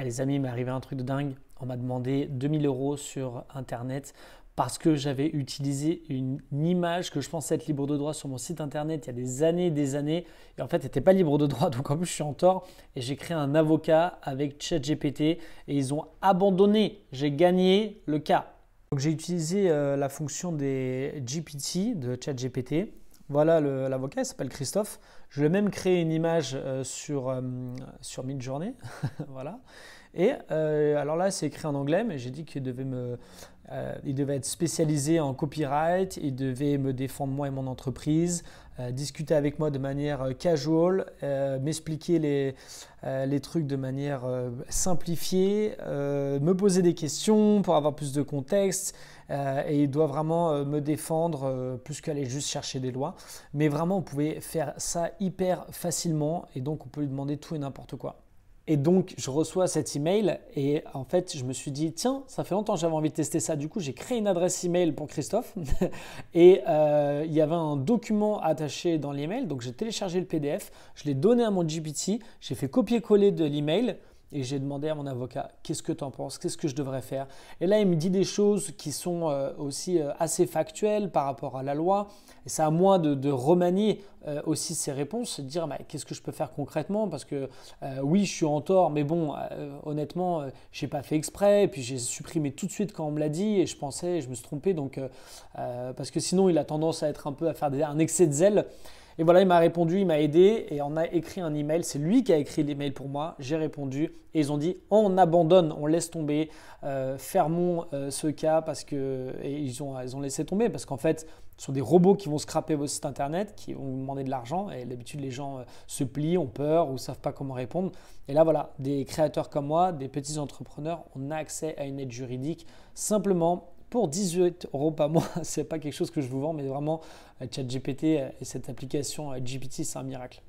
Les amis, il m'est arrivé un truc de dingue. On m'a demandé 2 000 € sur Internet parce que j'avais utilisé une image que je pensais être libre de droit sur mon site Internet il y a des années. Et en fait, elle n'était pas libre de droit. Donc en plus, je suis en tort. Et j'ai créé un avocat avec ChatGPT et ils ont abandonné. J'ai gagné le cas. Donc j'ai utilisé la fonction des GPT de ChatGPT. Voilà l'avocat, il s'appelle Christophe. Je lui ai même créé une image sur Midjourney. Voilà. Et alors là, c'est écrit en anglais, mais j'ai dit il devait être spécialisé en copyright, il devait me défendre moi et mon entreprise, discuter avec moi de manière casual, m'expliquer les trucs de manière simplifiée, me poser des questions pour avoir plus de contexte. Et il doit vraiment me défendre plus qu'aller juste chercher des lois. Mais vraiment, on pouvait faire ça hyper facilement et donc on peut lui demander tout et n'importe quoi. Et donc, je reçois cet email et en fait, je me suis dit, tiens, ça fait longtemps que j'avais envie de tester ça. Du coup, j'ai créé une adresse email pour Christophe et il y avait un document attaché dans l'email. Donc, j'ai téléchargé le PDF, je l'ai donné à mon GPT, j'ai fait copier-coller de l'email. Et j'ai demandé à mon avocat, qu'est-ce que tu en penses, qu'est-ce que je devrais faire. Et là, il me dit des choses qui sont aussi assez factuelles par rapport à la loi. Et c'est à moi de remanier aussi ces réponses, de dire bah, qu'est-ce que je peux faire concrètement. Parce que oui, je suis en tort, mais bon, honnêtement, je n'ai pas fait exprès. Et puis j'ai supprimé tout de suite quand on me l'a dit et je pensais, je me suis trompé. Donc, parce que sinon, il a tendance à être à faire un excès de zèle. Et voilà, il m'a répondu, il m'a aidé et on a écrit un email. C'est lui qui a écrit l'email pour moi. J'ai répondu et ils ont dit on abandonne, on laisse tomber, fermons ce cas parce que et ils ont laissé tomber parce qu'en fait, ce sont des robots qui vont scraper vos sites internet, qui vont vous demander de l'argent et d'habitude les gens se plient, ont peur ou ne savent pas comment répondre. Et là voilà, des créateurs comme moi, des petits entrepreneurs, on a accès à une aide juridique simplement pour 18 € par mois. C'est pas quelque chose que je vous vends, mais vraiment ChatGPT et cette application GPT, c'est un miracle.